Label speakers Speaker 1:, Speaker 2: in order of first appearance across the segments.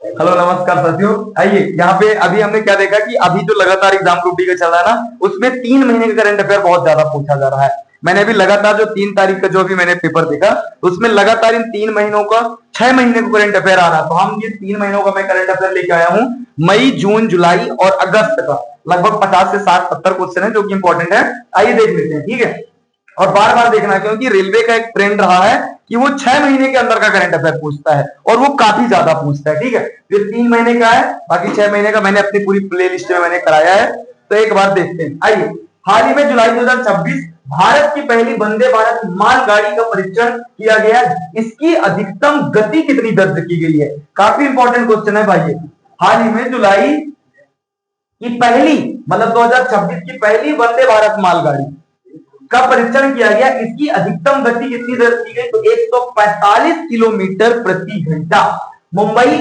Speaker 1: Hello नमस्कार साथियों। आइए यहाँ पे अभी हमने क्या देखा कि अभी जो लगातार एग्जाम ग्रुप डी का चल रहा है ना, उसमें 3 महीने का करंट अफेयर बहुत ज्यादा पूछा जा रहा है। मैंने अभी लगातार जो 3 तारीख का जो भी मैंने पेपर देखा, उसमें लगातार इन 3 महीनों का 6 महीने का करंट अफेयर आ रहा है। तो हम ये 3 महीनों का मैं करंट अफेयर लेके आया हूँ। मई, जून, जुलाई और अगस्त का लगभग 50 से 60 70 क्वेश्चन है जो कि इंपॉर्टेंट है। आइए देख लेते हैं, ठीक है। और बार बार देखना, क्योंकि रेलवे का एक ट्रेंड रहा है कि वो 6 महीने के अंदर का करंट अफेयर पूछता है और वो काफी ज्यादा पूछता है, ठीक है। फिर 3 महीने का है, बाकी 6 महीने का मैंने अपनी पूरी प्ले लिस्ट में मैंने कराया है। तो एक बार देखते हैं। आइए, हाल ही में जुलाई 2026 भारत की पहली वंदे भारत मालगाड़ी का परीक्षण किया गया। इसकी अधिकतम गति कितनी दर्ज की गई है? काफी इंपॉर्टेंट क्वेश्चन है भाई। हाल ही में जुलाई की पहली, मतलब 2026 की पहली वंदे भारत मालगाड़ी का परीक्षण किया गया। इसकी अधिकतम गति कितनी दर्ज की गई? तो 145 किलोमीटर प्रति घंटा। Mumbai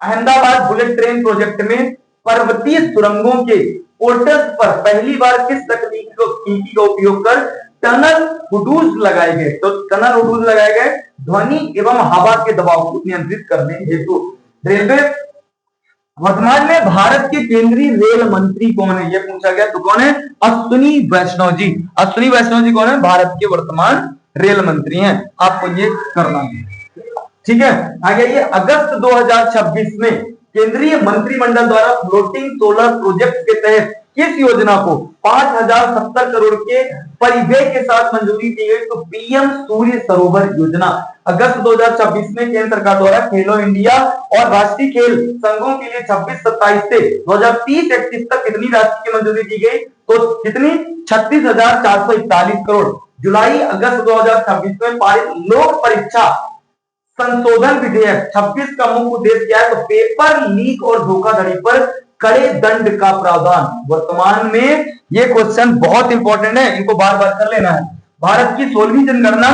Speaker 1: Ahmedabad bullet train project में पर्वतीय सुरंगों के पोर्टल्स पर पहली बार किस तकनीकी का उपयोग कर टनल हुडूज लगाए गए? तो टनल हुडूज लगाए गए ध्वनि एवं हवा के दबाव को नियंत्रित करने हेतु। रेलवे वर्तमान में भारत के केंद्रीय रेल मंत्री कौन है, ये पूछा गया। तो कौन है? अश्विनी वैष्णव जी। अश्विनी वैष्णव जी कौन है? भारत के वर्तमान रेल मंत्री हैं। आपको ये करना है, ठीक है। आगे ये अगस्त 2026 में केंद्रीय मंत्रिमंडल द्वारा फ्लोटिंग सोलर प्रोजेक्ट के तहत किस योजना को 5070 करोड़ के परिव्यय के साथ मंजूरी दी गई? तो पीएम सूर्य सरोवर योजना। अगस्त 2026 में केंद्र सरकार द्वारा खेलो इंडिया और राष्ट्रीय खेल संघों के लिए 26-27 से 2030-31 तक कितनी राशि की मंजूरी दी गई? तो कितनी? 36,441 करोड़। जुलाई अगस्त 2026 में पारित लोक परीक्षा संशोधन विधेयक 26 का मुख्य उद्देश्य क्या है? तो पेपर लीक और धोखाधड़ी पर कड़े दंड का प्रावधान। वर्तमान में ये क्वेश्चन बहुत इंपॉर्टेंट है, इनको बार बार कर लेना है। भारत की 16वीं जनगणना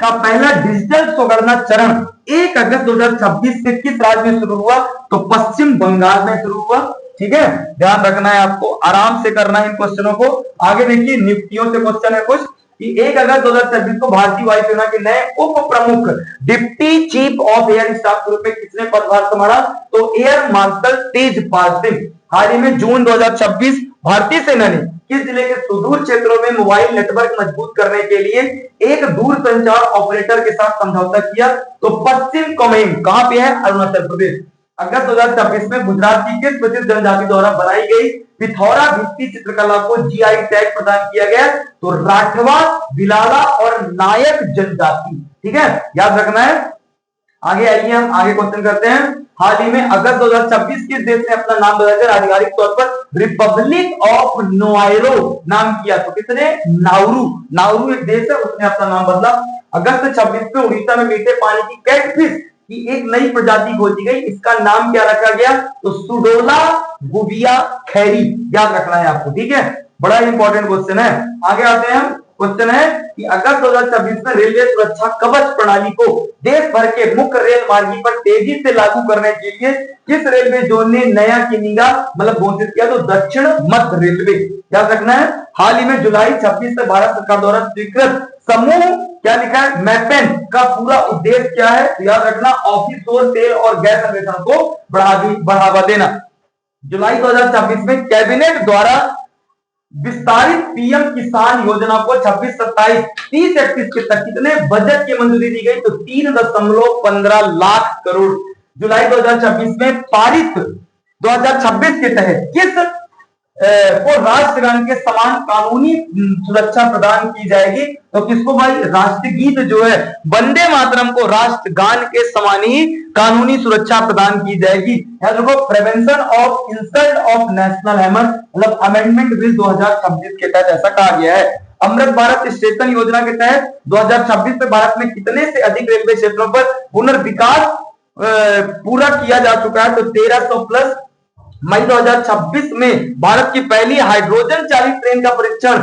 Speaker 1: का पहला डिजिटल स्वगणना चरण 1 अगस्त 2026 से किस राज्य में शुरू हुआ? तो पश्चिम बंगाल में शुरू हुआ, ठीक है। ध्यान रखना है, आपको आराम से करना है इन क्वेश्चनों को। आगे देखिए, नियुक्तियों से क्वेश्चन है कुछ कि 1 अगस्त 2026 को भारतीय वायुसेना के नए उप प्रमुख deputy chief of air staff के रूप में किसने पदभार संभाला? तो एयर मार्शल तेजपाल सिंह। हाल ही में जून 2026 भारतीय सेना ने किस जिले के सुदूर क्षेत्रों में मोबाइल नेटवर्क मजबूत करने के लिए एक दूरसंचार ऑपरेटर के साथ समझौता किया? तो पश्चिम कोमेन। कहां पे है? अरुणाचल प्रदेश। अगस्त 2026 में गुजरात की किस प्रसिद्ध जनजाति द्वारा बनाई गई पिथौरा भित्ति चित्रकला को जीआई टैग प्रदान किया गया? तो राठवा, भिलाला और नायक जनजाति, ठीक है, याद रखना है। आगे आइए, हम आगे क्वेश्चन करते हैं। हाल ही में अगस्त 2026 किस देश ने अपना नाम बदलकर आधिकारिक तौर पर रिपब्लिक ऑफ नाउरू नाम किया? तो किसने? नाउरू। नाउरू एक देश है, उसने अपना नाम बदला। अगस्त 26 में उड़ीसा में मीठे पानी की कैटफिश की एक नई प्रजाति खोजी गई। इसका नाम क्या रखा गया? तो सुडोला गुबिया खैरी। याद रखना है आपको, ठीक है। बड़ा इंपॉर्टेंट क्वेश्चन है। आगे आते हैं हम। क्वेश्चन है कि अगस्त 2026 में रेलवे सुरक्षा कवच प्रणाली को देश भर के मुख्य रेल मार्ग पर तेजी से लागू करने के लिए किस रेलवे जोन ने नया किनीगा मतलब घोषित किया? तो दक्षिण मध्य रेलवे। याद रखना है। हाल ही में जुलाई 26 से भारत सरकार द्वारा स्वीकृत समूह क्या लिखा है? मैपेन का पूरा उद्देश्य क्या है? तो याद रखना, ऑफिसोर तेल और गैस अन्वेषण को बढ़ावा देना। जुलाई 2026 में कैबिनेट द्वारा विस्तारित पीएम किसान योजना को 26, 27, 30, 31 के तक कितने बजट की मंजूरी दी गई? तो 3.15 लाख करोड़। जुलाई 2026 में पारित 2026 के तहत किस को राष्ट्रगान के समान कानूनी सुरक्षा प्रदान की जाएगी? तो किसको भाई? राष्ट्रगीत जो है वंदे मातरम को राष्ट्रगान के समान ही कानूनी सुरक्षा प्रदान की जाएगी। याद रखो, prevention of insult of national hammer मतलब अमेंडमेंट बिल 2026 के तहत ऐसा कहा गया है। अमृत भारत स्टेशन योजना के तहत 2026 में भारत में कितने से अधिक रेलवे क्षेत्रों पर पुनर्विकास पूरा किया जा चुका है? तो 1300 प्लस। मई 2026 में भारत की पहली हाइड्रोजन चालित ट्रेन का परीक्षण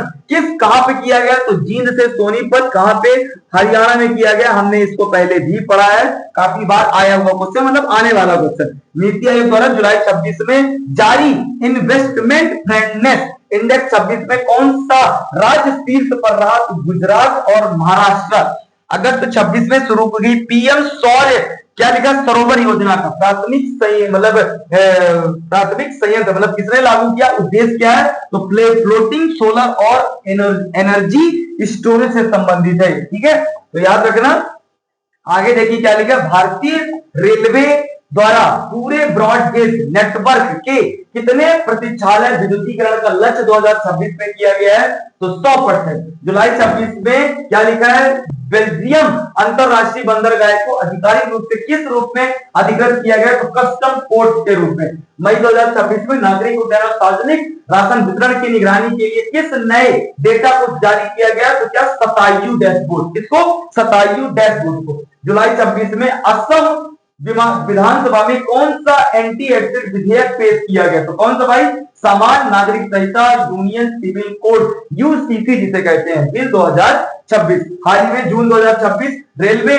Speaker 1: कहां पे किया गया? तो जींद से सोनीपत। कहां पे? हरियाणा में किया गया। हमने इसको पहले भी पढ़ा है, काफी बार आया हुआ क्वेश्चन, मतलब आने वाला क्वेश्चन। नीति आयोग द्वारा जुलाई 26 में जारी इन्वेस्टमेंट फ्रेंडनेस इंडेक्स 26 में कौन सा राज्य शीर्ष पर रहा? तो गुजरात और महाराष्ट्र। अगस्त 26 में शुरू की पीएम सौर्य क्या लिखा, सरोवर योजना का मतलब प्राथमिक संयंत्र मतलब किसने लागू किया, उद्देश्य क्या है, तो फ्लोटिंग सोलर और एनर्जी स्टोरेज से संबंधित है, ठीक है, तो याद रखना। आगे देखिए क्या लिखा, भारतीय रेलवे द्वारा पूरे ब्रॉडगेज नेटवर्क के कितने प्रतिच्छालय विद्युतीकरण का लक्ष्य 2026 में किया गया है, तो 100%। जुलाई 26 में क्या लिखा है, बेल्जियम अंतरराष्ट्रीय बंदरगाह को आधिकारिक रूप से किस रूप में अधिकृत किया गया, तो कस्टम पोर्ट के रूप में। मई 2026 में नागरिक उड्डयन और सार्वजनिक राशन वितरण की निगरानी के लिए किस नए डेटा को जारी किया गया, तो क्या शतायु डैशबोर्ड, किसको, शतायु डैशबोर्ड को। जुलाई 26 में असम विधानसभा में कौन सा एंटी एक्सिड विधेयक पेश किया गया, तो कौन सा भाई, समान नागरिक संहिता यूनियन सिविल कोड यूसीसी जिसे कहते हैं, बिल 2026। हाल ही में जून 2026 रेलवे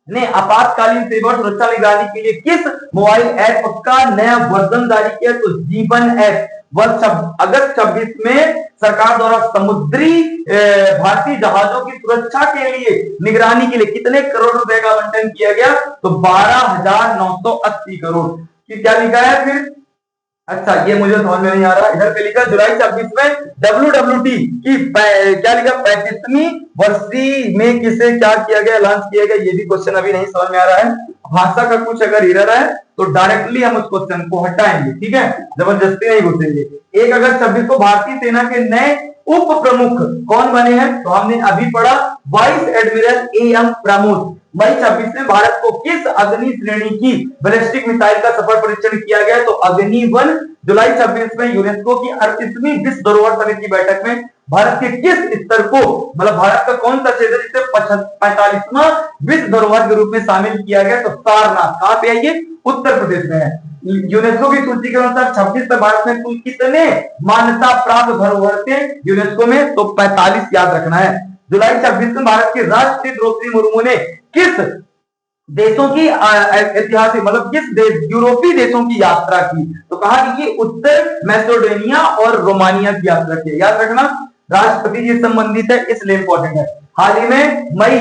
Speaker 1: ने आपातकालीन सेवा सुरक्षा निगरानी के लिए किस मोबाइल ऐप का नया वर्जन जारी किया, तो जीवन ऐप। वर्ष अगस्त 26 में सरकार द्वारा समुद्री भारतीय जहाजों की सुरक्षा के लिए निगरानी के लिए कितने करोड़ रुपए का आवंटन किया गया, तो 12,980 करोड़ की। क्या लिखा है फिर, अच्छा ये मुझे समझ में नहीं आ रहा, इधर पे लिखा जुलाई 26 में WWT की क्या लिखा, 35वीं वर्षी में किसे क्या किया गया, लॉन्च किया गया, ये भी क्वेश्चन अभी नहीं समझ में आ रहा है। भाषा का कुछ अगर एरर है तो डायरेक्टली हम उस क्वेश्चन को हटाएंगे, ठीक है, जबरदस्ती नहीं घुसेंगे। 1 अगस्त 26 को भारतीय सेना के नए उप प्रमुख कौन बने हैं, तो हमने अभी पढ़ा वाइस एडमिरल AM प्रमोद। मई 26 में भारत को किस अग्नि श्रेणी की बैलिस्टिक मिसाइल का सफल परीक्षण किया गया, तो अग्नि-1। जुलाई 26 में यूनेस्को की 38वीं विश्व धरोहर समिति की बैठक में भारत के किस स्तर को, मतलब भारत का कौन सा क्षेत्र जिसे 45वां विश्व धरोहर के रूप में शामिल किया गया, तो सारनाथ। कहां पे है ये, उत्तर प्रदेश में है। यूनेस्को की सूची के अनुसार 26 में भारत में कुल कितने मान्यता प्राप्त धरोहर थे यूनेस्को में, तो 45 याद रखना है। जुलाई 26 में भारत के राष्ट्रपति द्रौपदी मुर्मू ने किस देशों की ऐतिहासिक मतलब किस यूरोपीय देशों की यात्रा की, तो कहा कि ये उत्तर मैसेडोनिया और रोमानिया की यात्रा की। याद रखना राष्ट्रपति जी संबंधित है इसलिए इंपॉर्टेंट है। हाल ही में मई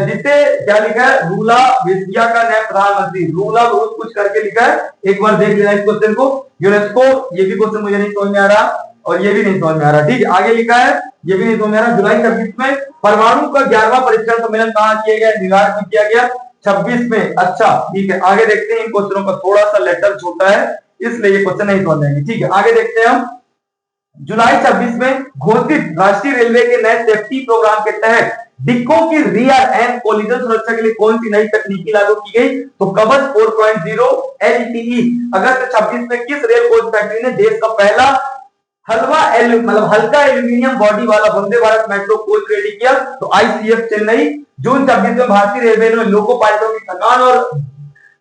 Speaker 1: जिसे क्या लिखा है, रूला वेस्टिया का नया प्रधानमंत्री, रूला बहुत कुछ करके लिखा है, एक बार देख लेना इस क्वेश्चन को। यूनेस्को, ये भी क्वेश्चन मुझे नहीं समझ में आ रहा और ये भी नहीं समझ में आ रहा, ठीक है, आगे लिखा है, ये भी नहीं समझ में आ रहा। जुलाई 26 में परमाणु का 11वां परीक्षण सम्मेलन कहां किया गया, न्यूयॉर्क में किया गया 26 में। अच्छा ठीक है, आगे देखते हैं। इन क्वेश्चनों का थोड़ा सा लेटर छोटा है इसलिए ये क्वेश्चन नहीं समझ में आएंगे, ठीक है, आगे देखते हैं हम। जुलाई 26 में घोषित राष्ट्रीय रेलवे के नए सेफ्टी प्रोग्राम के तहत डिक्कों की रियर एंड कोलिजन सुरक्षा के लिए कौन सी नई तकनीकी लागू की गई, तो कवच 4.0 LTE। अगस्त 26 में किस रेल कोच फैक्ट्री ने देश का पहला हल्का एल्यूमिनियम बॉडी वाला Vande Bharat metro coach ready किया, तो ICF चेन्नई। जून 26 में भारतीय रेलवे ने लोको पायलटों की थकान और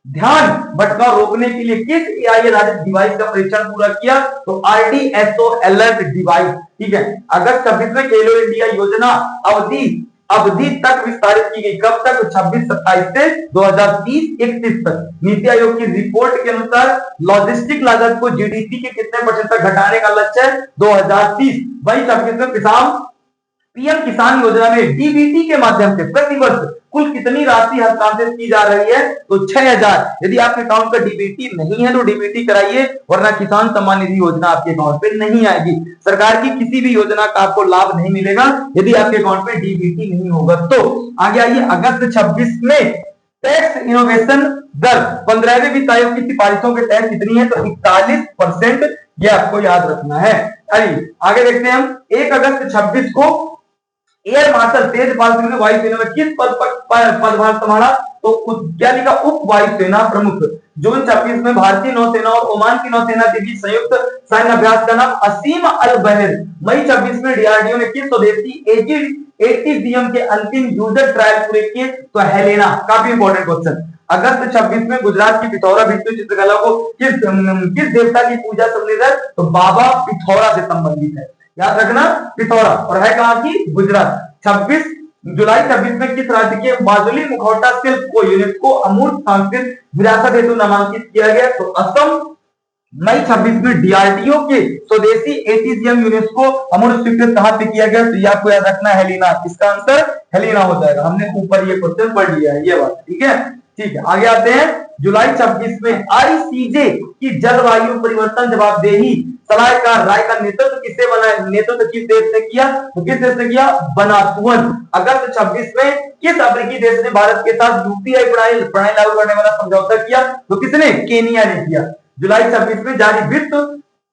Speaker 1: ध्यान भटकाव रोकने के लिए किस AI आधारित डिवाइस का परीक्षण पूरा किया, तो RDSO अलर्ट डिवाइस, ठीक है। अगस्त 26 में खेलो इंडिया योजना अवधि तक विस्तारित की गई, कब तक, 26-27 से 2030-31 तक। नीति आयोग की रिपोर्ट के अनुसार लॉजिस्टिक लागत को GDP के कितने % तक घटाने का लक्ष्य है, 2030। वही 26 में PM किसान योजना में DBT के माध्यम से प्रति वर्ष कुल कितनी राशि हस्तांतरित की जा रही है, तो 6000। यदि आपके अकाउंट का DBT नहीं है तो DBT कराइए, वरना किसान सम्मान निधि योजना आपके अकाउंट पे नहीं आएगी। सरकार की किसी भी योजना का आपको लाभ नहीं मिलेगा यदि आपके अकाउंट में DBT नहीं होगा। तो आगे आइए, अगस्त 26 में टैक्स इनोवेशन दर 15वें वित्त आयोग की सिफारिशों के तहत कितनी है, तो 41%, ये आपको याद रखना है। आगे देखते हैं हम। 1 अगस्त 26 को एयर मार्शल तेजपाल सिंह ने वायुसेना में किस पदभार संभाला, तो क्या लिखा, उप वायुसेना प्रमुख। जून 26 में भारतीय नौसेना और ओमान की नौसेना के बीच संयुक्त सैन्य अभ्यास का नाम असीम अल बहर। मई 26 में DRDO ने किस स्वदेशी ATGM के अंतिम यूजर ट्रायल पूरे किए, तो हेलेना। काफी इंपॉर्टेंट क्वेश्चन। अगस्त 26 में गुजरात की पिथौरा भित्ति चित्रकला को किस देवता की पूजा संबंधित है, तो बाबा पिथौरा से संबंधित है। याद रखना पिथौरा, और है कहां की, गुजरात। जुलाई 26 में किस राज्य के माजुली मुखौटा शिल्प को यूनेस्को अमूर्त सांस्कृतिक विरासत हेतु नामांकित किया गया, तो असम। मई 26 में DRDO के स्वदेशी ATGM यूनेस्को अमूर्त स्वीकृत कहां पे किया गया, तो ये आपको याद रखना है हेलिना। इसका आंसर हेलिना हो जाएगा, हमने ऊपर ये क्वेश्चन पढ़ लिया है, ये बात ठीक है। ठीक है, आगे आते हैं। जुलाई 26 में आईसीजे की जलवायु परिवर्तन जवाबदेही सलाहकार राय का नेतृत्व किससे बना, नेतृत्व किस देश ने किया, तो किस देश ने किया, बनातुअन। अगस्त 26 में किस अफ्रीकी देश ने भारत के साथ यूपीआई प्रणाली लागू करने वाला समझौता किया, तो किसने, केनिया ने किया। जुलाई 26 में जारी विश्व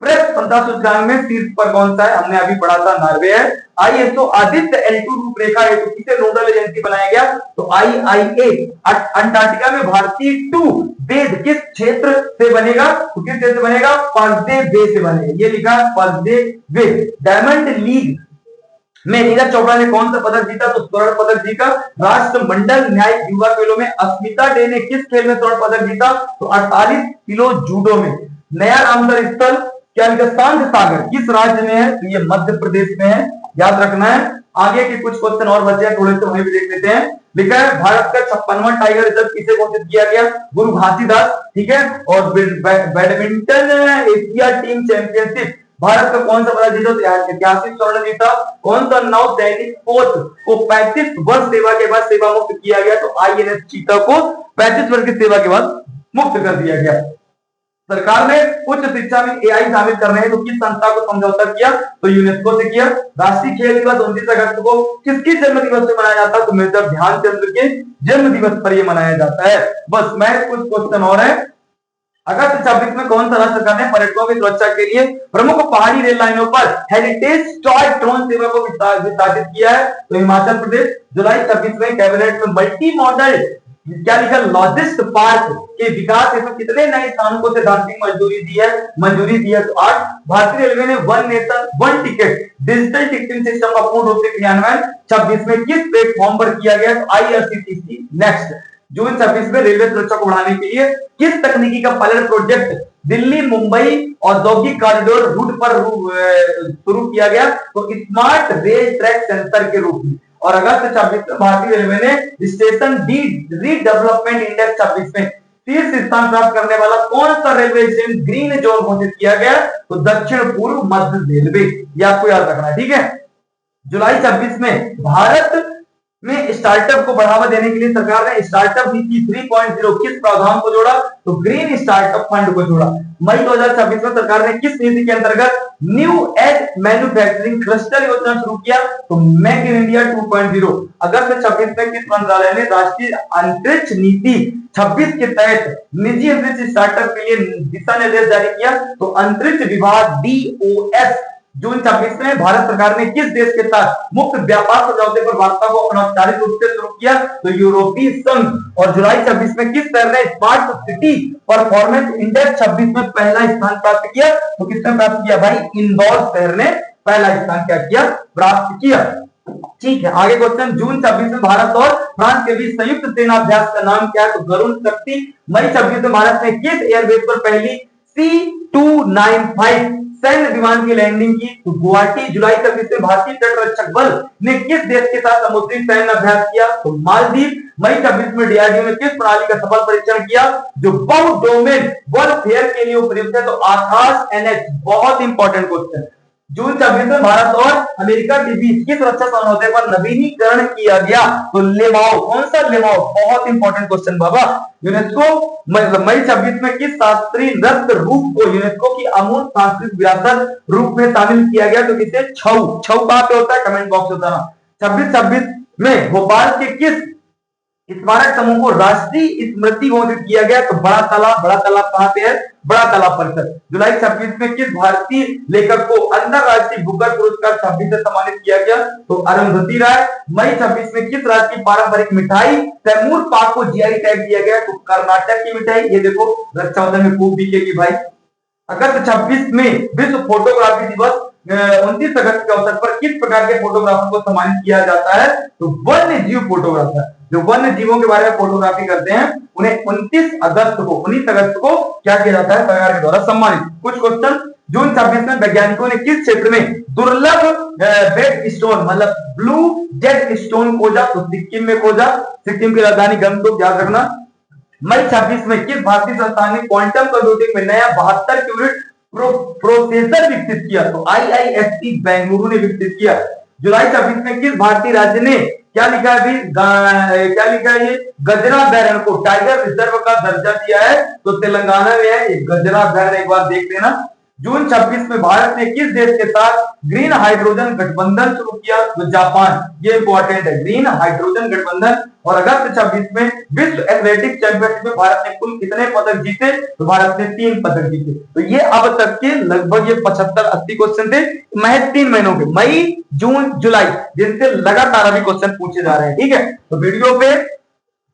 Speaker 1: प्रेस संस्था सूचकांक में शीर्ष पर कौन सा है, हमने अभी पढ़ा था, नॉर्वे है। आईएसओ आदित्य L2 रूपरेखा हेतु किसे नोडल एजेंसी बनाया गया, तो आईआईए। अंटार्कटिका में भारतीय 2 वेद किस क्षेत्र से बनेगा, तो किस क्षेत्र से बनेगा, पर्दे वे से बनेगा, ये लिखा पर्दे वे। डायमंड लीग में नीरज चोपड़ा ने कौन सा पदक जीता, तो स्वर्ण पदक जीता। राष्ट्रमंडल न्यायिक युवा खेलों में अस्मिता डे ने किस खेल में स्वर्ण पदक जीता, तो 48 किलो जूडो में। नया रामसर स्थल क्या लिखा, सांध सागर किस राज्य में है, तो ये मध्य प्रदेश में है, याद रखना है। आगे के कुछ क्वेश्चन और बचे हैं, थोड़े से वहीं भी देख लेते हैं। लिखा है भारत का 56वां टाइगर रिजर्व किसे घोषित किया गया, गुरु घासीदास, ठीक है। और badminton Asia team championship Bharat का कौन सा पदक जीता, तो ऐतिहासिक स्वर्ण जीता। कौन सा नौ दैनिक पोत को 35 वर्ष सेवा के बाद सेवा मुक्त किया गया, तो आईएनएस चीता को 35 वर्ष की सेवा के बाद मुक्त कर दिया गया। सरकार ने उच्च शिक्षा में एआई शामिल करने हैं तो किस संस्था को समझौता किया, तो यूनेस्को से किया। राष्ट्रीय खेल दिवस 29 अगस्त को किसके जन्म दिवस से मनाया जाता है, तो मेजर ध्यानचंद के जन्म दिवस पर यह मनाया जाता है। बस मैं कुछ क्वेश्चन और है। अगस्त 26 में कौन सा राज्य सरकार ने पर्यटकों की सुरक्षा के लिए प्रमुख पहाड़ी रेल लाइनों पर हेरिटेज टॉय ट्रेन सेवा को विस्तारित किया है, तो हिमाचल प्रदेश। जुलाई 26 में कैबिनेट में मल्टी मॉडल क्या लिखा, लॉजिस्ट पार्क के विकास हेतु कितने नए स्थानों को सैद्धांतिक मंजूरी दी है, तो 8। भारतीय रेलवे ने one nation one ticket digital ticketing system का पूर्ण रूप से क्रियान्वयन 26 में किस प्लेटफॉर्म पर किया गया, तो आईआरसीटीसी नेक्स्ट। जून 26 में रेलवे सुरक्षा को बढ़ाने के लिए किस तकनीकी का पायलट प्रोजेक्ट दिल्ली मुंबई औद्योगिक कॉरिडोर रूट पर शुरू किया गया, तो स्मार्ट रेल ट्रैक सेंसर के रूप में। और अगस्त 26 में भारतीय रेलवे ने स्टेशन रीडेवलपमेंट इंडेक्स 26 में शीर्ष स्थान प्राप्त करने वाला कौन सा रेलवे स्टेशन ग्रीन जोन घोषित किया गया, तो दक्षिण पूर्व मध्य रेलवे, ये आपको याद रखना है, ठीक है। जुलाई 26 में भारत में स्टार्टअप को बढ़ावा देने के लिए सरकार ने स्टार्टअप नीति 3.0 किस प्रावधान को जोड़ा, तो ग्रीन स्टार्टअप फंड को जोड़ा। मई 2026 में सरकार ने किस नीति के अंतर्गत न्यू एज मैन्युफैक्चरिंग क्लस्टर योजना शुरू किया, तो मेक इन इंडिया 2.0। अगस्त 26 में किस मंत्रालय ने राष्ट्रीय अंतरिक्ष नीति 26 के तहत निजी अंतरिक्ष स्टार्टअप के लिए दिशा निर्देश जारी किया, तो अंतरिक्ष विभाग DOS। जून 26 में भारत सरकार ने किस देश के साथ मुक्त व्यापार समझौते पर वार्ता को अनौपचारिक रूप से शुरू किया, तो यूरोपीय संघ। और जुलाई 26 में किस शहर ने स्मार्ट सिटी परफॉर्मेंस इंडेक्स 26 में पहला स्थान प्राप्त किया, तो किसने प्राप्त किया भाई, इंदौर शहर ने पहला स्थान क्या किया, प्राप्त किया। ठीक है, आगे क्वेश्चन। जून 26 में भारत और फ्रांस के बीच संयुक्त सेना अभ्यास का नाम क्या है, तो गरुण शक्ति। मई 26 में भारत ने किस एयरबेस पर पहली C295 सैन्य विमान की लैंडिंग की, तो गुवाहाटी। जुलाई 26 में भारतीय तटरक्षक बल ने किस देश के साथ समुद्री सैन्य अभ्यास किया, तो मालदीव। मई 26 में डीआरडीओ ने किस प्रणाली का सफल परीक्षण किया जो बहु डोमेन वॉरफेयर के लिए उपयुक्त है, तो आकाश NH। बहुत इंपॉर्टेंट क्वेश्चन। जून 26 में भारत और अमेरिका के बीच किस रक्षा समझौते पर नवीनीकरण किया गया, तो लेमाओ। कौन सा लेमाओ, बहुत इंपॉर्टेंट क्वेश्चन बाबा। यूनेस्को मई 26 में किस शास्त्रीय नृत्य रूप को यूनेस्को की अमूर्त सांस्कृतिक विरासत रूप में शामिल किया गया, तो किसे, छऊ। छऊ कहां पे होता है, कमेंट बॉक्स होता है। 26 में भोपाल के किस स्मारक समूह को राष्ट्रीय स्मृति घोषित किया गया, तो बड़ा तालाब। बड़ा तालाब कहां पे है, बड़ा तालाब परिसर। जुलाई 26 में किस भारतीय लेखक को अंतरराष्ट्रीय बुकर पुरस्कार 26 से सम्मानित किया गया, तो अरुंधति राय। मई 26 में किस राज्य की पारंपरिक मिठाई तैमूर पाक को जीआई टैग दिया गया, तो कर्नाटक की मिठाई। ये देखो रक्षाबंधन में खूब बिकेगी भाई। अगस्त 26 में विश्व फोटोग्राफी दिवस 29 अगस्त के अवसर पर किस प्रकार के फोटोग्राफर को सम्मानित किया जाता है, तो वन्य जीव फोटोग्राफर। जो वन्य जीवों के बारे में फोटोग्राफी करते हैं उन्हें 19 अगस्त को क्या किया जाता है, सरकार के द्वारा सम्मानित। कुछ क्वेश्चन। जून 26 में वैज्ञानिकों ने किस क्षेत्र में दुर्लभ बेड स्टोन मतलब ब्लू जेड स्टोन खोजा, तो सिक्किम में खोजा। सिक्किम की राजधानी गंगटोक, याद रखना। मई 26 में किस भारतीय संस्थान ने क्वांटम कंप्यूटिंग में नया 72 क्यूबिट प्रोसेसर विकसित किया, तो IISc बेंगलुरु ने विकसित किया। जुलाई 26 में किस भारतीय राज्य ने क्या लिखा है अभी, क्या लिखा है, ये गजरा अभ्यारण्य को टाइगर रिजर्व का दर्जा दिया है, तो तेलंगाना में है ये गजरा अभ्यारण्य, एक बार देख लेना। जून 26 में भारत ने किस देश के साथ ग्रीन हाइड्रोजन गठबंधन शुरू किया, तो जापान, ये इंपॉर्टेंट है, ग्रीन हाइड्रोजन गठबंधन। और अगस्त 26 में विश्व एथलेटिक्स चैंपियनशिप में भारत ने कुल कितने पदक जीते, तो भारत ने 3 पदक जीते। तो ये अब तक के लगभग ये 75-80 क्वेश्चन थे महज 3 महीनों के, मई जून जुलाई, जिनसे लगातार अभी क्वेश्चन पूछे जा रहे हैं। ठीक है, तो वीडियो पे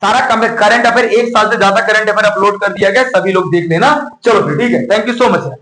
Speaker 1: सारा करंट अफेयर, 1 साल से ज्यादा करंट अफेयर अपलोड कर दिया गया, सभी लोग देख लेना। चलो फिर ठीक है, थैंक यू सो मच।